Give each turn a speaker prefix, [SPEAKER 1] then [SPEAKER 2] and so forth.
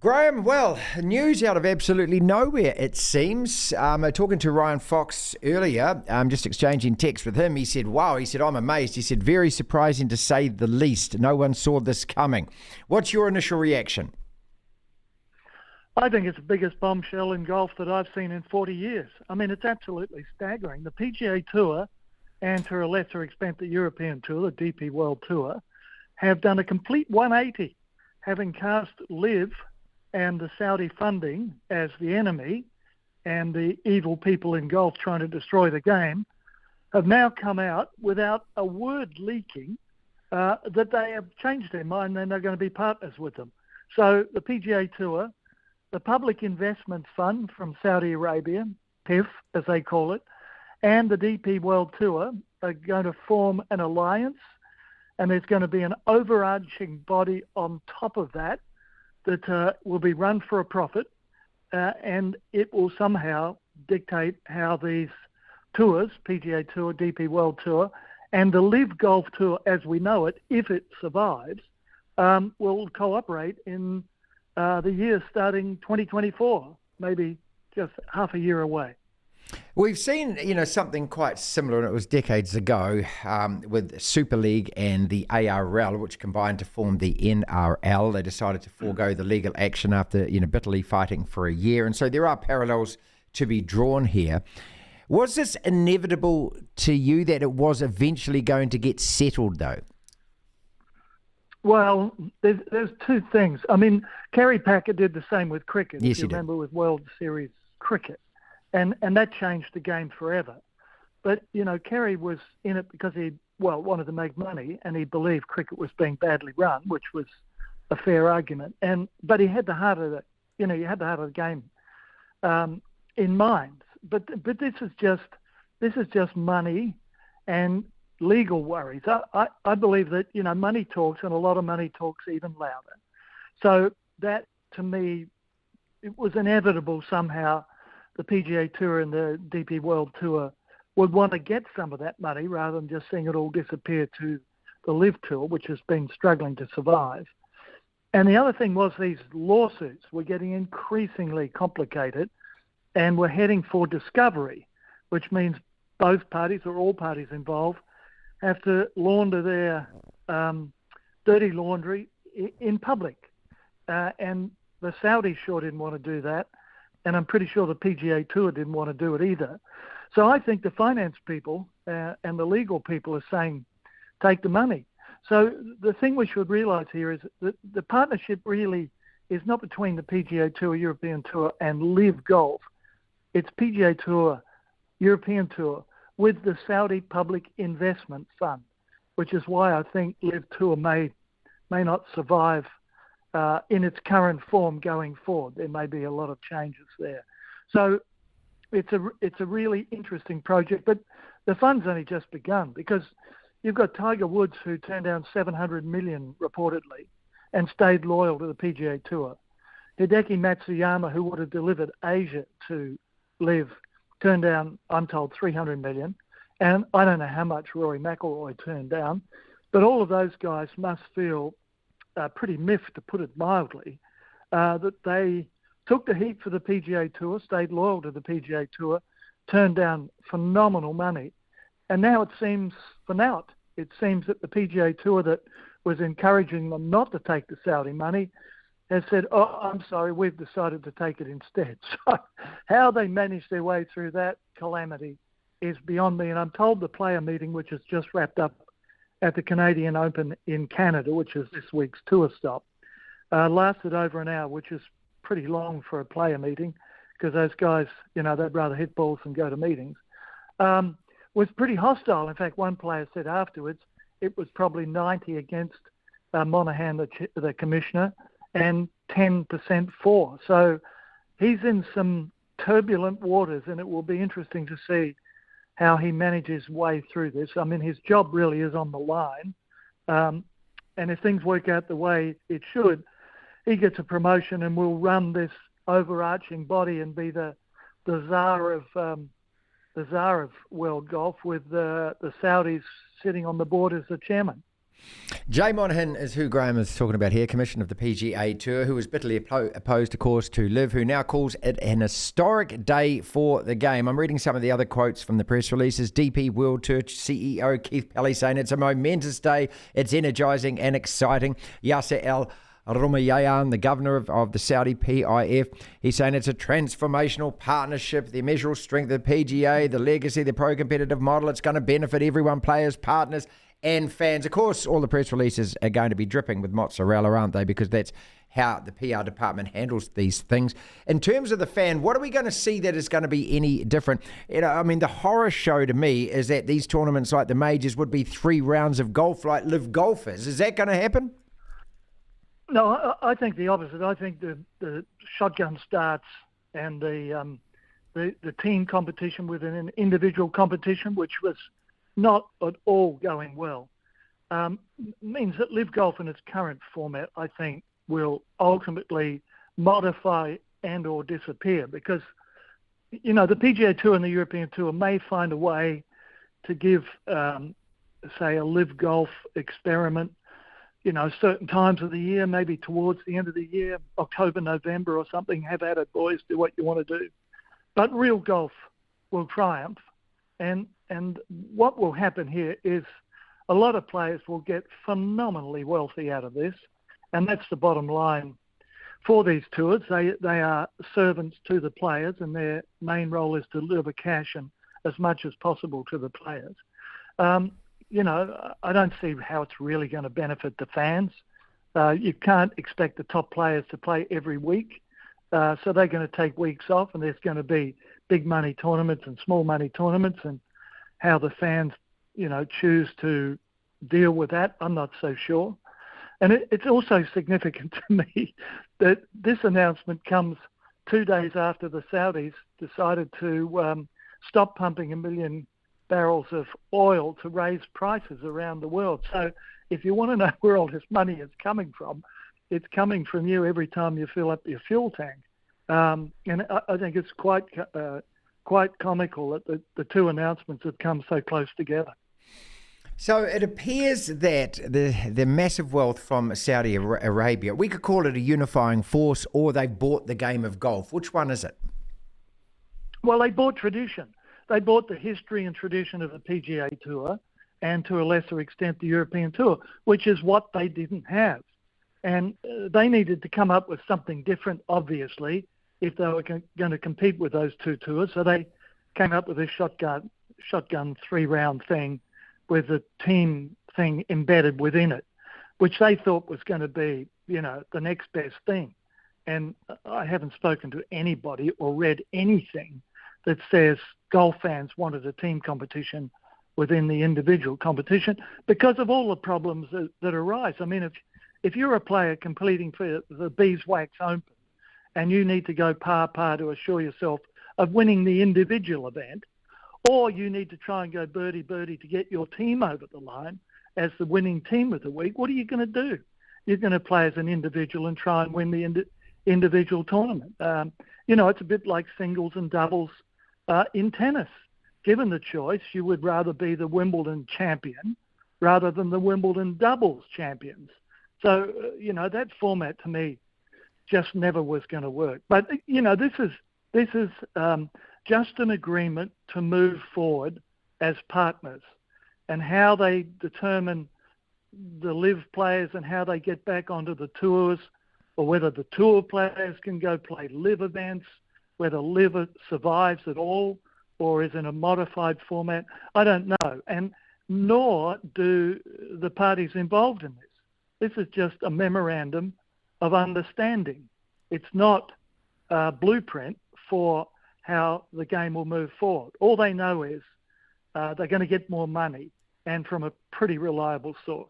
[SPEAKER 1] Graeme, well, news out of absolutely nowhere, it seems. Talking to Ryan Fox earlier, just exchanging text with him, he said, wow, he said, I'm amazed. He said, very surprising to say the least. No one saw this coming. What's your initial reaction?
[SPEAKER 2] I think it's the biggest bombshell in golf that I've seen in 40 years. I mean, it's absolutely staggering. The PGA Tour, and to a lesser extent the European Tour, the DP World Tour, have done a complete 180, having cast LIV and the Saudi funding as the enemy and the evil people in golf trying to destroy the game, have now come out without a word leaking that they have changed their mind and they're going to be partners with them. So the PGA Tour, the Public Investment Fund from Saudi Arabia, PIF as they call it, and the DP World Tour are going to form an alliance, and there's going to be an overarching body on top of that will be run for a profit, and it will somehow dictate how these tours, PGA Tour, DP World Tour, and the LIV Golf Tour as we know it, if it survives, will cooperate in the year starting 2024, maybe just half a year away.
[SPEAKER 1] We've seen, something quite similar, and it was decades ago, with Super League and the ARL, which combined to form the NRL. They decided to forego the legal action after, bitterly fighting for a year. And so there are parallels to be drawn here. Was this inevitable to you that it was eventually going to get settled, though?
[SPEAKER 2] Well, there's two things. I mean, Kerry Packer did the same with cricket,
[SPEAKER 1] yes,
[SPEAKER 2] if you remember, with World Series cricket. And that changed the game forever. But, Kerry was in it because he wanted to make money, and he believed cricket was being badly run, which was a fair argument. But he had the heart of the game in mind. But this is just money and legal worries. I believe that, money talks, and a lot of money talks even louder. So that, to me, it was inevitable somehow the PGA Tour and the DP World Tour would want to get some of that money rather than just seeing it all disappear to the LIV Tour, which has been struggling to survive. And the other thing was these lawsuits were getting increasingly complicated, and we're heading for discovery, which means both parties or all parties involved have to launder their dirty laundry in public. And the Saudis sure didn't want to do that. And I'm pretty sure the PGA Tour didn't want to do it either. So I think the finance people and the legal people are saying, take the money. So the thing we should realize here is that the partnership really is not between the PGA Tour, European Tour, and LIV Golf. It's PGA Tour, European Tour, with the Saudi Public Investment Fund, which is why I think LIV Tour may not survive in its current form going forward. There may be a lot of changes there. So it's a really interesting project, but the fun's only just begun because you've got Tiger Woods, who turned down $700 million reportedly and stayed loyal to the PGA Tour. Hideki Matsuyama, who would have delivered Asia to LIV, turned down, I'm told, $300 million. And I don't know how much Rory McIlroy turned down, but all of those guys must feel pretty miffed, to put it mildly, that they took the heat for the PGA Tour, stayed loyal to the PGA Tour, turned down phenomenal money. And now it seems that the PGA Tour that was encouraging them not to take the Saudi money has said, oh, I'm sorry, we've decided to take it instead. So how they managed their way through that calamity is beyond me. And I'm told the player meeting, which has just wrapped up at the Canadian Open in Canada, which is this week's tour stop, lasted over an hour, which is pretty long for a player meeting because those guys, they'd rather hit balls than go to meetings, was pretty hostile. In fact, one player said afterwards it was probably 90 against Monahan, the commissioner, and 10% for. So he's in some turbulent waters, and it will be interesting to see how he manages his way through this. I mean, his job really is on the line. And if things work out the way it should, he gets a promotion and will run this overarching body and be the czar of world golf, with the Saudis sitting on the board as the chairman.
[SPEAKER 1] Jay Monahan is who Graeme is talking about here, Commissioner of the PGA Tour, who was bitterly opposed, of course, to LIV, who now calls it an historic day for the game. I'm reading some of the other quotes from the press releases. DP World Tour CEO Keith Pelley saying it's a momentous day, it's energising and exciting. Yasser Al-Rumayyan, the governor of the Saudi PIF, he's saying it's a transformational partnership, the immeasurable strength of the PGA, the legacy, the pro-competitive model. It's going to benefit everyone, players, partners and fans. Of course, all the press releases are going to be dripping with mozzarella, aren't they? Because that's how the PR department handles these things. In terms of the fan, what are we going to see that is going to be any different? I mean, the horror show to me is that these tournaments like the majors would be 3 rounds of golf like LIV Golf is. Is that going to happen?
[SPEAKER 2] No, I think the opposite. I think the shotgun starts and the team competition within an individual competition, which was not at all going well, means that LIV Golf in its current format, I think, will ultimately modify and or disappear because, the PGA Tour and the European Tour may find a way to give, say, a LIV Golf experiment, certain times of the year, maybe towards the end of the year, October, November or something. Have at it, boys, do what you want to do. But real golf will triumph. And what will happen here is a lot of players will get phenomenally wealthy out of this, and that's the bottom line for these tours. They are servants to the players, and their main role is to deliver cash and as much as possible to the players. I don't see how it's really going to benefit the fans. You can't expect the top players to play every week, so they're going to take weeks off, and there's going to be big money tournaments and small money tournaments, and how the fans, choose to deal with that, I'm not so sure. And it's also significant to me that this announcement comes 2 days after the Saudis decided to stop pumping 1 million barrels of oil to raise prices around the world. So if you want to know where all this money is coming from, it's coming from you every time you fill up your fuel tank. And I think it's quite comical that the two announcements have come so close together.
[SPEAKER 1] So it appears that the massive wealth from Saudi Arabia, we could call it a unifying force, or they bought the game of golf. Which one is it?
[SPEAKER 2] Well, they bought tradition. They bought the history and tradition of the PGA Tour and to a lesser extent the European Tour, which is what they didn't have. And they needed to come up with something different, obviously, if they were going to compete with those two tours. So they came up with this shotgun 3-round thing with the team thing embedded within it, which they thought was going to be, the next best thing. And I haven't spoken to anybody or read anything that says golf fans wanted a team competition within the individual competition because of all the problems that arise. I mean, if you're a player completing for the Beeswax Open, and you need to go par to assure yourself of winning the individual event, or you need to try and go birdie to get your team over the line as the winning team of the week, what are you going to do? You're going to play as an individual and try and win the individual tournament. It's a bit like singles and doubles in tennis. Given the choice, you would rather be the Wimbledon champion rather than the Wimbledon doubles champions. So, that format to me just never was going to work. But, this is just an agreement to move forward as partners, and how they determine the LIV players and how they get back onto the tours, or whether the tour players can go play LIV events, whether LIV survives at all or is in a modified format, I don't know. And nor do the parties involved in this. This is just a memorandum of understanding. It's not a blueprint for how the game will move forward. All they know is they're going to get more money, and from a pretty reliable source.